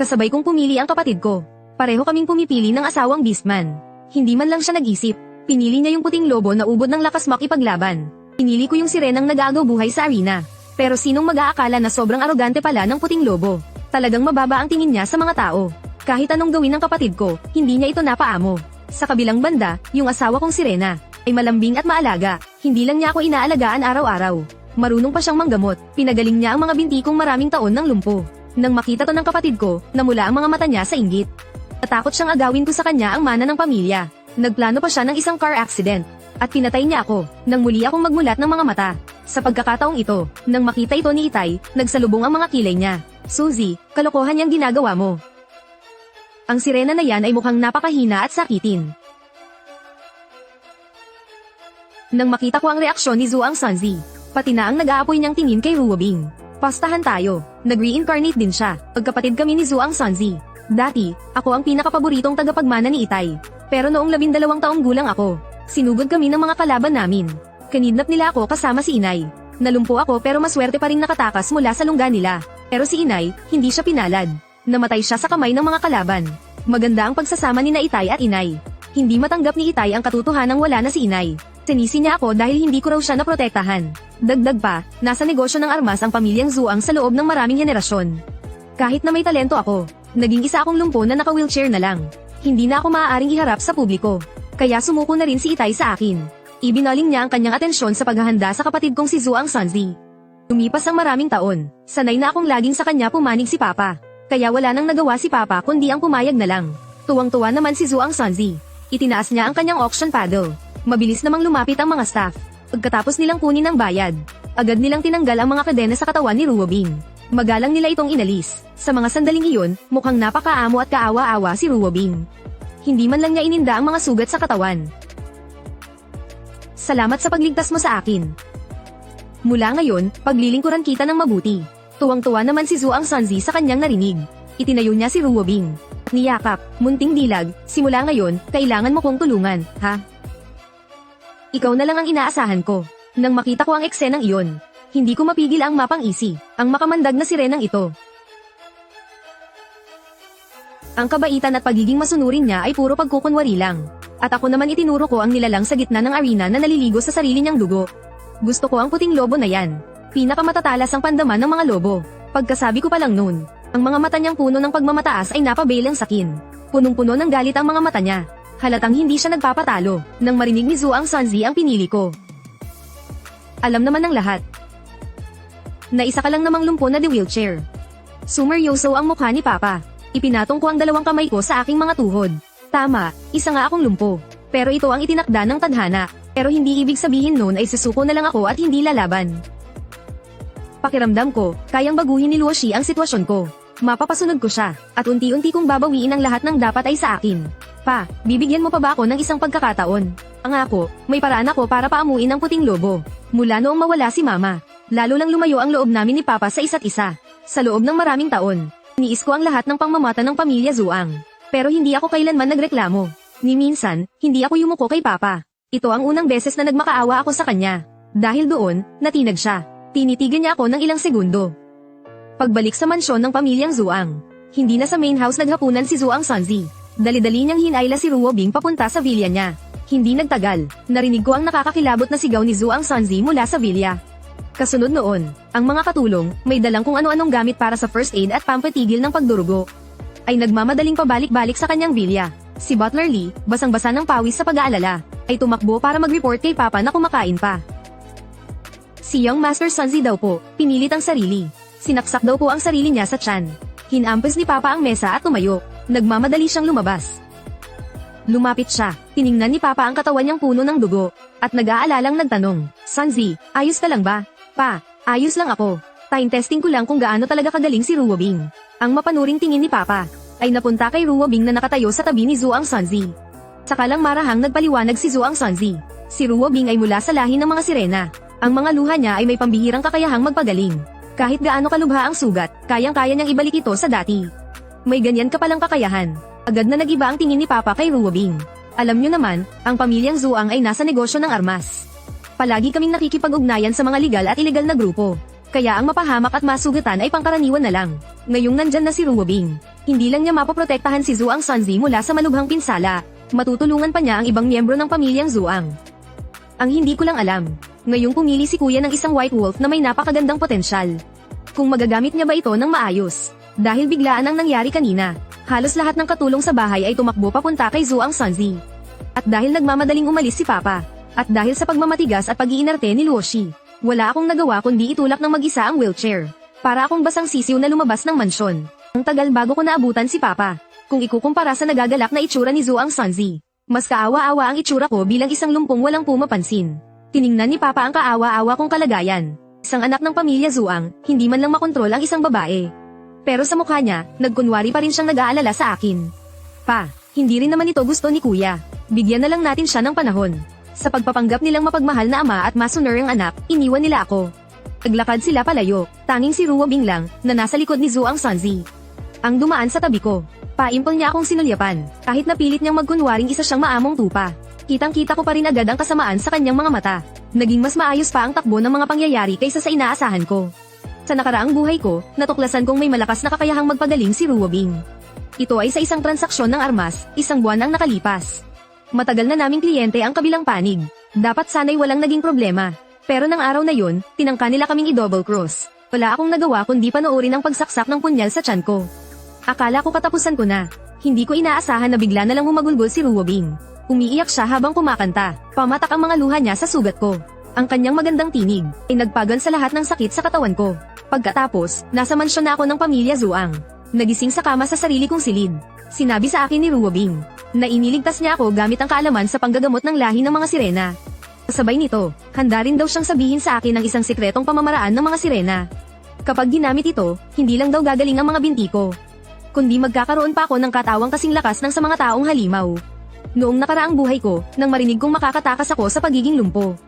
Kasabay kong pumili ang kapatid ko. Pareho kaming pumipili ng asawang beastman. Hindi man lang siya nag-isip. Pinili niya yung puting lobo na ubod ng lakas makipaglaban. Pinili ko yung sirenang nag-aagaw buhay sa arena. Pero sinong mag-aakala na sobrang arogante pala ng puting lobo? Talagang mababa ang tingin niya sa mga tao. Kahit anong gawin ng kapatid ko, hindi niya ito napaamo. Sa kabilang banda, yung asawa kong sirena, ay malambing at maalaga. Hindi lang niya ako inaalagaan araw-araw. Marunong pa siyang manggamot. Pinagaling niya ang mga binti kong maraming taon ng lumpo. Nang makita to ng kapatid ko, namula ang mga mata niya sa inggit. Natakot siyang agawin ko sa kanya ang mana ng pamilya. Nagplano pa siya ng isang car accident. At pinatay niya ako, nang muli akong magmulat ng mga mata. Sa pagkakataong ito, nang makita ito ni Itay, nagsalubong ang mga kilay niya. Suzy, kalokohan niyang ginagawa mo. Ang sirena na yan ay mukhang napakahina at sakitin. Nang makita ko ang reaksyon ni Zhuang Sanzi, pati na ang nag-aapoy niyang tingin kay Ruobing. Pastahan tayo, nag-reincarnate din siya, pagkapatid kami ni Zhuang Sanzi. Dati, ako ang pinakapaboritong tagapagmana ni Itay. Pero noong 12 taong gulang ako, sinugod kami ng mga kalaban namin. Kinidnap nila ako kasama si Inay. Nalumpo ako pero maswerte pa rin nakatakas mula sa lungga nila. Pero si Inay, hindi siya pinalad. Namatay siya sa kamay ng mga kalaban. Maganda ang pagsasama ni Itay at Inay. Hindi matanggap ni Itay ang katotohanang wala na si Inay. Sinisi niya ako dahil hindi ko raw siya naprotektahan. Dagdag pa, nasa negosyo ng armas ang pamilyang Zhuang sa loob ng maraming henerasyon. Kahit na may talento ako, naging isa akong lumpo na naka-wheelchair na lang. Hindi na ako maaaring iharap sa publiko. Kaya sumuko na rin si Itay sa akin. Ibinaling niya ang kanyang atensyon sa paghahanda sa kapatid kong si Zhuang Sanzi. Lumipas ang maraming taon, sanay na akong laging sa kanya pumanig si Papa. Kaya wala nang nagawa si Papa kundi ang pumayag na lang. Tuwang-tuwa naman si Zhuang Sanzi. Itinaas niya ang kanyang auction paddle. Mabilis namang lumapit ang mga staff. Pagkatapos nilang kunin ang bayad, agad nilang tinanggal ang mga kadena sa katawan ni Ruobing. Magalang nila itong inalis. Sa mga sandaling iyon, mukhang napakaamo at kaawa-awa si Ruobing. Hindi man lang niya ininda ang mga sugat sa katawan. Salamat sa pagligtas mo sa akin. Mula ngayon, paglilingkuran kita ng mabuti. Tuwang-tuwa naman si Zhuang Sanzi sa kanyang narinig. Itinayo niya si Ruobing. Niyakap, munting dilag, simula ngayon, kailangan mo kong tulungan, ha? Ikaw na lang ang inaasahan ko. Nang makita ko ang eksenang iyon, hindi ko mapigil ang mapang-isi, ang makamandag na sirenang ito. Ang kabaitan at pagiging masunurin niya ay puro pagkukunwari lang. At ako naman itinuro ko ang nilalang sa gitna ng arena na naliligo sa sarili niyang dugo. Gusto ko ang puting lobo na yan. Pinakamatatalas ang pandaman ng mga lobo. Pagkasabi ko pa lang noon, ang mga mata niyang puno ng pagmamataas ay napabaylang sakin. Punong-puno ng galit ang mga mata niya. Halatang hindi siya nagpapatalo, nang marinig ni Zhuang Sanzi ang pinili ko. Alam naman ng lahat na isa ka lang namang lumpo na wheelchair. Sumeryoso ang mukha ni Papa. Ipinatong ko ang dalawang kamay ko sa aking mga tuhod. Tama, isa nga akong lumpo. Pero ito ang itinakda ng tadhana. Pero hindi ibig sabihin nun ay susuko na lang ako at hindi lalaban. Pakiramdam ko, kayang baguhin ni Luoshi ang sitwasyon ko. Mapapasunod ko siya, at unti-unti kong babawiin ang lahat ng dapat ay sa akin. Pa, bibigyan mo pa ba ako ng isang pagkakataon? Ang ako, may paraan ako para paamuin ang puting lobo. Mula noong mawala si Mama, lalo lang lumayo ang loob namin ni Papa sa isa't isa. Sa loob ng maraming taon, niis ko ang lahat ng pangmamata ng pamilya Zhuang. Pero hindi ako kailanman nagreklamo. Ni minsan, hindi ako yumuko kay Papa. Ito ang unang beses na nagmakaawa ako sa kanya. Dahil doon, natinag siya. Tinitigan niya ako ng ilang segundo. Pagbalik sa mansyon ng pamilyang Zhuang, hindi na sa main house naghapunan si Zhuang Sanzi. Dali-dali niyang hinayla si Ruobing papunta sa villa niya. Hindi nagtagal, narinig ko ang nakakakilabot na sigaw ni Zhuang Sanzi mula sa villa. Kasunod noon, ang mga katulong, may dalang kung ano-anong gamit para sa first aid at pampatigil ng pagdurugo, ay nagmamadaling pabalik-balik sa kanyang villa. Si Butler Lee, basang-basa ng pawis sa pag-aalala, ay tumakbo para mag-report kay Papa na kumakain pa. Si Young Master Sanzi daw po, pinilit ang sarili. Sinaksak daw po ang sarili niya sa tiyan. Hinampes ni Papa ang mesa at tumayo. Nagmamadali siyang lumabas. Lumapit siya, tiningnan ni Papa ang katawan niyang puno ng dugo, at nag-aalalang nagtanong, Sanzi, ayos ka lang ba? Pa, ayos lang ako. Time testing ko lang kung gaano talaga kagaling si Ruobing. Ang mapanuring tingin ni Papa ay napunta kay Ruobing na nakatayo sa tabi ni Zhuang Sanzi. Saka lang marahang nagpaliwanag si Zhuang Sanzi. Si Ruobing ay mula sa lahi ng mga sirena. Ang mga luha niya ay may pambihirang kakayahang magpagaling. Kahit gaano kalubha ang sugat, kayang-kaya niyang ibalik ito sa dati. May ganyan ka palang kakayahan. Agad na nag-iba ang tingin ni Papa kay Ruobing. Alam niyo naman, ang pamilyang Zhuang ay nasa negosyo ng armas. Palagi kaming nakikipag-ugnayan sa mga legal at ilegal na grupo. Kaya ang mapahamak at masugatan ay pangkaraniwan na lang. Ngayong nandyan na si Ruobing, hindi lang niya mapoprotektahan si Zhuang Sanzi mula sa malubhang pinsala, matutulungan pa niya ang ibang miyembro ng pamilyang Zhuang. Ang hindi ko lang alam, ngayong pumili si kuya ng isang white wolf na may napakagandang potensyal. Kung magagamit niya ba ito ng maayos? Dahil biglaan ang nangyari kanina, halos lahat ng katulong sa bahay ay tumakbo papunta kay Zhuang Sanzi. At dahil nagmamadaling umalis si Papa, at dahil sa pagmamatigas at pag-iinarte ni Luoshi, wala akong nagawa kundi itulak ng mag-isa ang wheelchair. Para akong basang sisiw na lumabas ng mansyon. Ang tagal bago ko naabutan si Papa. Kung ikukumpara sa nagagalak na itsura ni Zhuang Sanzi, mas kaawa-awa ang itsura ko bilang isang lumpong walang pumapansin. Tiningnan ni Papa ang kaawa-awa kong kalagayan. Isang anak ng pamilya Zhuang, hindi man lang makontrol ang isang babae. Pero sa mukha niya, nagkunwari pa rin siyang nag-aalala sa akin. Pa, hindi rin naman ito gusto ni Kuya. Bigyan na lang natin siya ng panahon. Sa pagpapanggap nilang mapagmahal na ama at masuner ang anak, iniwan nila ako. Naglakad sila palayo, tanging si Ruobing lang, na nasa likod ni Zhuang Sanzi. Ang dumaan sa tabi ko. Paimpol niya akong sinulyapan, kahit napilit niyang magkunwaring isa siyang maamong tupa. Kitang-kita ko pa rin agad ang kasamaan sa kanyang mga mata. Naging mas maayos pa ang takbo ng mga pangyayari kaysa sa inaasahan ko. Sa nakaraang buhay ko, natuklasan kong may malakas na kakayahang magpagaling si Ruobing. Ito ay sa isang transaksyon ng armas, isang buwan ang nakalipas. Matagal na naming kliyente ang kabilang panig. Dapat sana'y walang naging problema. Pero nang araw na yun, tinangka nila kaming i-double cross. Wala akong nagawa kundi panoorin ang pagsaksak ng punyal sa tiyan ko. Akala ko katapusan ko na. Hindi ko inaasahan na bigla na lang humagulgol si Ruobing. Umiiyak siya habang kumakanta. Pamatak ang mga luha niya sa sugat ko. Ang kanyang magandang tinig ay nagpagal sa lahat ng sakit sa katawan ko. Pagkatapos, nasa mansyon na ako ng pamilya Zhuang. Nagising sa kama sa sarili kong silid. Sinabi sa akin ni Ruobing na iniligtas niya ako gamit ang kaalaman sa panggagamot ng lahi ng mga sirena. Kasabay nito, handa rin daw siyang sabihin sa akin ng isang sikretong pamamaraan ng mga sirena. Kapag ginamit ito, hindi lang daw gagaling ang mga binti ko, kundi magkakaroon pa ako ng katawang kasing lakas ng sa mga taong halimaw. Noong nakaraang buhay ko, nang marinig kong makakatakas ako sa pagiging lumpo,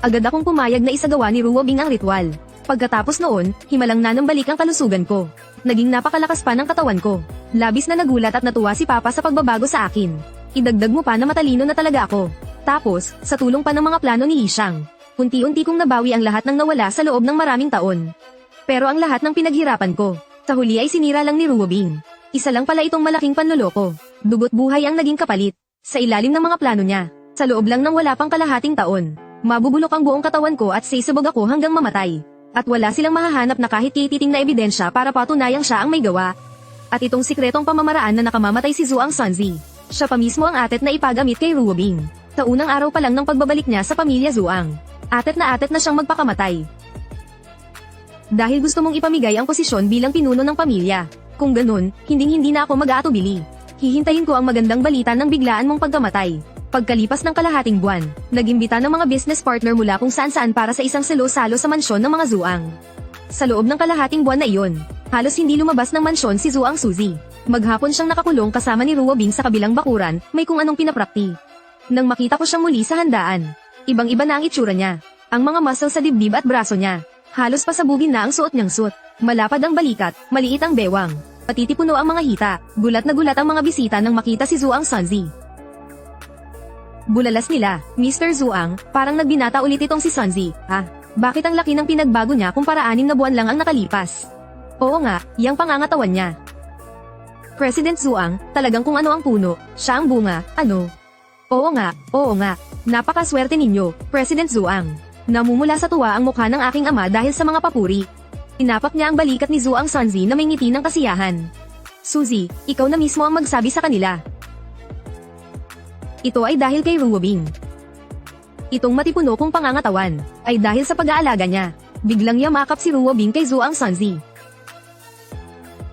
agad akong pumayag na isagawa ni Ruobing ang ritual. Pagkatapos noon, himalang na ng balik ang kalusugan ko. Naging napakalakas pa ng katawan ko. Labis na nagulat at natuwa si Papa sa pagbabago sa akin. Idagdag mo pa na matalino na talaga ako. Tapos, sa tulong pa ng mga plano ni Yishang, unti-unti kong nabawi ang lahat ng nawala sa loob ng maraming taon. Pero ang lahat ng pinaghirapan ko, sa huli ay sinira lang ni Ruobing. Isa lang pala itong malaking panloloko. Dugot buhay ang naging kapalit. Sa ilalim ng mga plano niya, sa loob lang ng wala pang kalahating taon, mabubulok ang buong katawan ko at sisubog ako hanggang mamatay. At wala silang mahahanap na kahit kititing na ebidensya para patunayang siya ang may gawa. At itong sikretong pamamaraan na nakamamatay si Zhuang Sanzi, siya pa mismo ang atet na ipagamit kay Ruobing. Sa unang araw pa lang ng pagbabalik niya sa pamilya Zhuang, atet na siyang magpakamatay. Dahil gusto mong ipamigay ang posisyon bilang pinuno ng pamilya. Kung ganun, hinding-hindi na ako mag-aatubili. Hihintayin ko ang magandang balita ng biglaan mong pagkamatay. Pagkalipas ng kalahating buwan, nag-imbita ng mga business partner mula kung saan-saan para sa isang salo-salo sa mansyon ng mga Zhuang. Sa loob ng kalahating buwan na iyon, halos hindi lumabas ng mansyon si Zhuang Suzi. Maghapon siyang nakakulong kasama ni Ruobing sa kabilang bakuran, may kung anong pinaprakti. Nang makita ko siyang muli sa handaan, ibang-iba na ang itsura niya. Ang mga muscle sa dibdib at braso niya, halos pasabugin na ang suot niyang suit. Malapad ang balikat, maliit ang bewang. Patitipuno ang mga hita, gulat na gulat ang mga bisita nang makita si Zhuang Sanzi. Bulalas nila, Mr. Zhuang, parang nagbinata ulit itong si Sanzi. Bakit ang laki ng pinagbago niya kumpara 6 na buwan lang ang nakalipas? Oo nga, yang pangangatawan niya. President Zhuang, talagang kung ano ang puno, siya ang bunga, ano? Oo nga, napakaswerte ninyo, President Zhuang. Namumula sa tuwa ang mukha ng aking ama dahil sa mga papuri. Tinapak niya ang balikat ni Zhuang Sanzi na may ngiti ng kasiyahan. Suzy, ikaw na mismo ang magsabi sa kanila. Ito ay dahil kay Ruobing. Itong matipuno kong pangangatawan, ay dahil sa pag-aalaga niya. Biglang yamakap si Ruobing kay Zhuang Sanzi.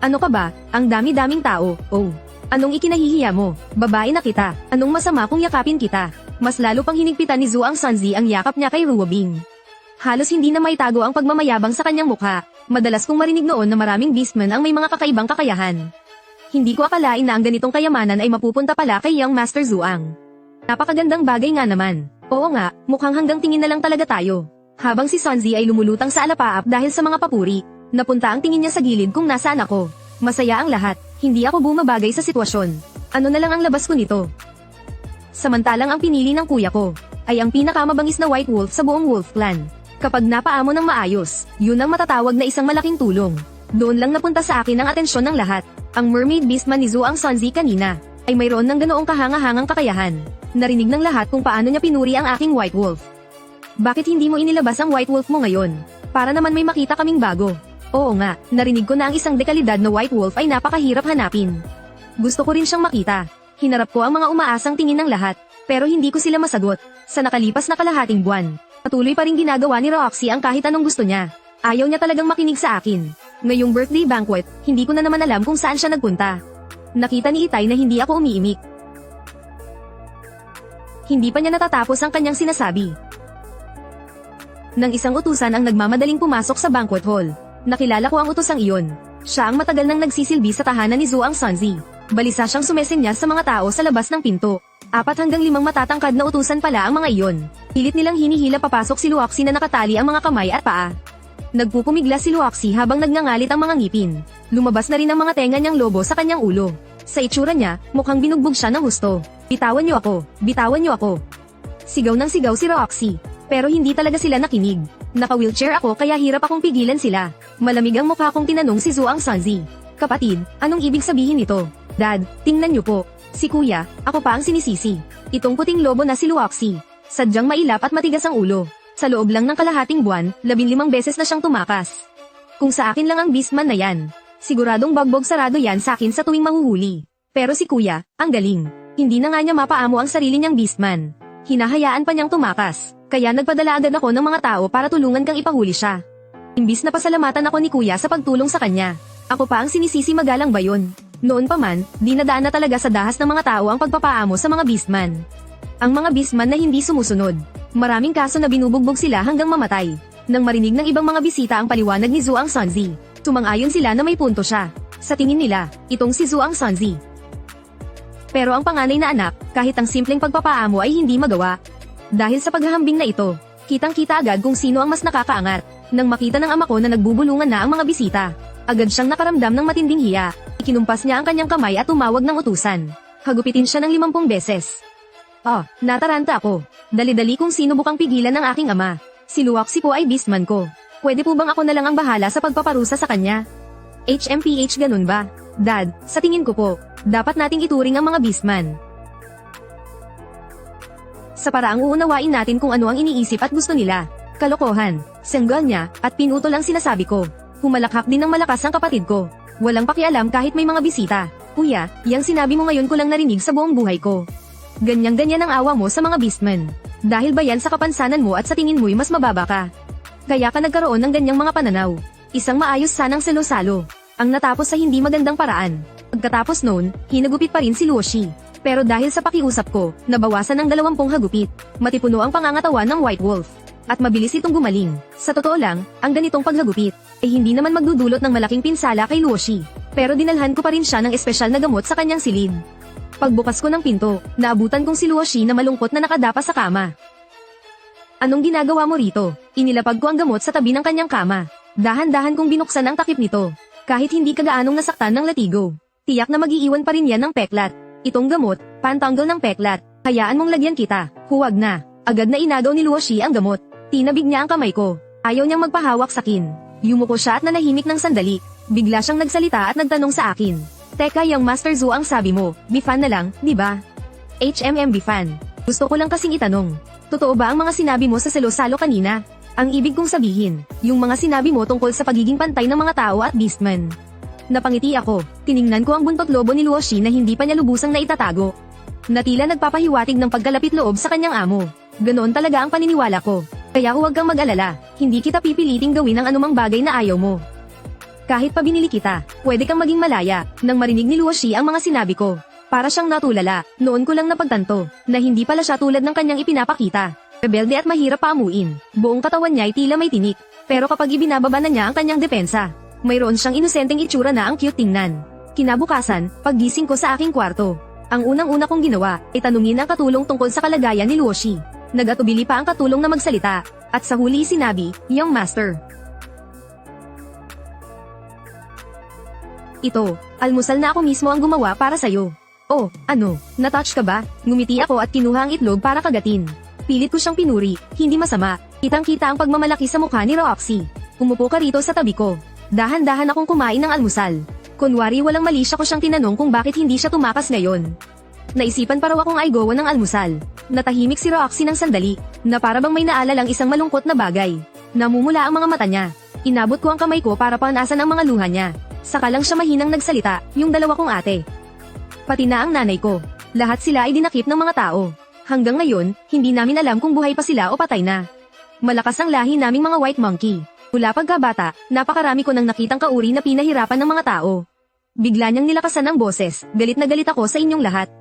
Ano ka ba, ang dami-daming tao, oh. Anong ikinahihiya mo? Babae na kita, anong masama kung yakapin kita? Mas lalo pang hinigpitan ni Zhuang Sanzi ang yakap niya kay Ruobing. Halos hindi na maitago ang pagmamayabang sa kanyang mukha. Madalas kong marinig noon na maraming beastmen ang may mga kakaibang kakayahan. Hindi ko akalain na ang ganitong kayamanan ay mapupunta pala kay Young Master Zhuang. Napakagandang bagay nga naman. Oo nga, mukhang hanggang tingin na lang talaga tayo. Habang si Sanzi ay lumulutang sa alapaap dahil sa mga papuri, napunta ang tingin niya sa gilid kung nasaan ako. Masaya ang lahat, hindi ako bumabagay sa sitwasyon. Ano na lang ang labas ko nito? Samantalang ang pinili ng kuya ko, ay ang pinakamabangis na white wolf sa buong wolf clan. Kapag napaamo ng maayos, yun ang matatawag na isang malaking tulong. Doon lang napunta sa akin ang atensyon ng lahat. Ang mermaid beastman ni Zhuang Sanzi kanina, ay mayroon ng ganoong kahanga-hangang kakayahan. Narinig ng lahat kung paano niya pinuri ang aking white wolf. Bakit hindi mo inilabas ang white wolf mo ngayon? Para naman may makita kaming bago. Oo nga, narinig ko na ang isang dekalidad na white wolf ay napakahirap hanapin. Gusto ko rin siyang makita. Hinarap ko ang mga umaasang tingin ng lahat, pero hindi ko sila masagot. Sa nakalipas na kalahating buwan, patuloy pa rin ginagawa ni Roxy ang kahit anong gusto niya. Ayaw niya talagang makinig sa akin. Ngayong birthday banquet, hindi ko na naman alam kung saan siya nagpunta. Nakita ni Itay na hindi ako umiimik. Hindi pa niya natatapos ang kanyang sinasabi. Nang isang utusan ang nagmamadaling pumasok sa banquet hall. Nakilala ko ang utusang iyon. Siya ang matagal nang nagsisilbi sa tahanan ni Zhuang Sanzi. Balisa siyang sumesenyas sa mga tao sa labas ng pinto. 4 hanggang 5 matatangkad na utusan pala ang mga iyon. Pilit nilang hinihila papasok si Luoxi na nakatali ang mga kamay at paa. Nagpupumiglas si Luoxi habang nagngangalit ang mga ngipin. Lumabas na rin ang mga tenga niyang lobo sa kanyang ulo. Sa itsura niya, mukhang binugbog siya ng husto. Bitawan niyo ako, bitawan niyo ako. Sigaw ng sigaw si Roxy. Pero hindi talaga sila nakinig. Naka-wheelchair ako kaya hirap akong pigilan sila. Malamig ang mukha kong tinanong si Zhuang Sanzi. Kapatid, anong ibig sabihin nito? Dad, tingnan niyo po. Si kuya, ako pa ang sinisisi. Itong puting lobo na si Luoxi. Sadyang mailap at matigas ang ulo. Sa loob lang ng kalahating buwan, 15 beses na siyang tumakas. Kung sa akin lang ang beastman na yan, siguradong bagbog sarado yan sa akin sa tuwing mahuhuli. Pero si kuya, ang galing. Hindi na nga niya mapaamo ang sarili niyang beastman. Hinahayaan pa niyang tumakas. Kaya nagpadala agad ako ng mga tao para tulungan kang ipahuli siya. Imbis na pasalamatan ako ni kuya sa pagtulong sa kanya. Ako pa ang sinisisi magalang ba yun? Noon pa man, dinadaan na talaga sa dahas ng mga tao ang pagpapaamo sa mga beastman. Ang mga beastman na hindi sumusunod. Maraming kaso na binubugbog sila hanggang mamatay. Nang marinig ng ibang mga bisita ang paliwanag ni Zhuang Sanzi, sumang-ayon sila na may punto siya. Sa tingin nila, itong si Zhuang Sanzi. Pero ang panganay na anak, kahit ang simpleng pagpapaamo ay hindi magawa. Dahil sa paghahambing na ito, kitang-kita agad kung sino ang mas nakakaangat. Nang makita ng ama ko na nagbubulungan na ang mga bisita, agad siyang nakaramdam ng matinding hiya. Ikinumpas niya ang kanyang kamay at tumawag ng utusan. Hagupitin siya ng 50 beses. Nataranta ako. Dali-dali kung sino bukang pigilan ng aking ama. Si Luoxi po ay beastman ko. Pwede po bang ako na lang ang bahala sa pagpaparusa sa kanya? HMPH ganun ba? Dad, sa tingin ko po, dapat nating ituring ang mga beastman. Sa paraang uunawain natin kung ano ang iniisip at gusto nila. Kalokohan, senggal niya, at pinutol ang sinasabi ko. Humalakhak din ng malakas ang kapatid ko. Walang pakialam kahit may mga bisita. Kuya, yang sinabi mo ngayon ko lang narinig sa buong buhay ko. Ganyang-ganyan ang awa mo sa mga beastman. Dahil ba yan sa kapansanan mo at sa tingin mo'y mas mababa ka? Kaya ka nagkaroon ng ganyang mga pananaw. Isang maayos sanang salo-salo. Ang natapos sa hindi magandang paraan. Pagkatapos noon, hinagupit pa rin si Luoxi. Pero dahil sa pakiusap ko, nabawasan ng 20 hagupit. Matipuno ang pangangatawan ng White Wolf. At mabilis itong gumaling. Sa totoo lang, ang ganitong paghagupit, hindi naman magdudulot ng malaking pinsala kay Luoxi. Pero dinalhan ko pa rin siya ng espesyal na gamot sa kanyang silid. Pagbukas ko ng pinto, naabutan kong si Luoxi na malungkot na nakadapa sa kama. Anong ginagawa mo rito? Inilapag ko ang gamot sa tabi ng kanyang kama. Dahan-dahan kong binuksan ang takip nito. Kahit hindi kagaanong nasaktan ng latigo. Tiyak na mag-iiwan pa rin yan ng peklat. Itong gamot, pantanggal ng peklat. Hayaan mong lagyan kita. Huwag na. Agad na inagaw ni Luoxi ang gamot. Tinabig niya ang kamay ko. Ayaw niyang magpahawak sa akin. Yumuko siya at nanahimik ng sandali. Bigla siyang nagsalita at nagtanong sa akin. Teka, yung Master Zhu ang sabi mo, Bifan na lang, di ba? Bifan. Gusto ko lang kasing itanong. Totoo ba ang mga sinabi mo sa salo-salo kanina? Ang ibig kong sabihin, yung mga sinabi mo tungkol sa pagiging pantay ng mga tao at beastman. Napangiti ako. Tiningnan ko ang buntot lobo ni Luoxi na hindi pa niya lubusang naitatago. Natila nagpapahiwatig ng pagkalapit loob sa kanyang amo. Ganoon talaga ang paniniwala ko. Kaya huwag kang mag-alala, hindi kita pipiliting gawin ang anumang bagay na ayaw mo. Kahit pa binili kita, pwede kang maging malaya. Nang marinig ni Luoxi ang mga sinabi ko, para siyang natulala. Noon ko lang napagtanto, na hindi pala siya tulad ng kanyang ipinapakita. Rebelde at mahirap paamuin. Buong katawan niya ay tila may tinik. Pero kapag ibinababa na niya ang kanyang depensa, mayroon siyang inosenteng itsura na ang cute tingnan. Kinabukasan, paggising ko sa aking kwarto, ang unang-una kong ginawa, ay tanungin ang katulong tungkol sa kalagayan ni Luoxi. Nag-atubili pa ang katulong na magsalita, at sa huli sinabi, "Young Master. Ito, almusal na ako mismo ang gumawa para sa'yo." "Oh, ano, natouch ka ba?" Ngumiti ako at kinuha ang itlog para kagatin. Pilit ko siyang pinuri, "Hindi masama, Kitang-kita ang pagmamalaki sa mukha ni Roxy. Umupo ka rito sa tabi ko. Dahan-dahan akong kumain ng almusal. Kunwari walang mali siya ko siyang tinanong kung bakit hindi siya tumakas ngayon. Naisipan pa raw akong aigowan ng almusal. Natahimik si Roxy ng sandali, na para bang may naalalang isang malungkot na bagay. Namumula ang mga mata niya. Inabot ko ang kamay ko para panasan ang mga luha niya. Saka lang siya mahinang nagsalita, yung dalawa kong ate. Pati na ang nanay ko. Lahat sila ay dinakip ng mga tao. Hanggang ngayon, hindi namin alam kung buhay pa sila o patay na. Malakas ang lahi naming mga white monkey. Mula pagkabata, napakarami ko nang nakitang kauri na pinahirapan ng mga tao. Bigla niyang nilakasan ang boses, galit na galit ako sa inyong lahat.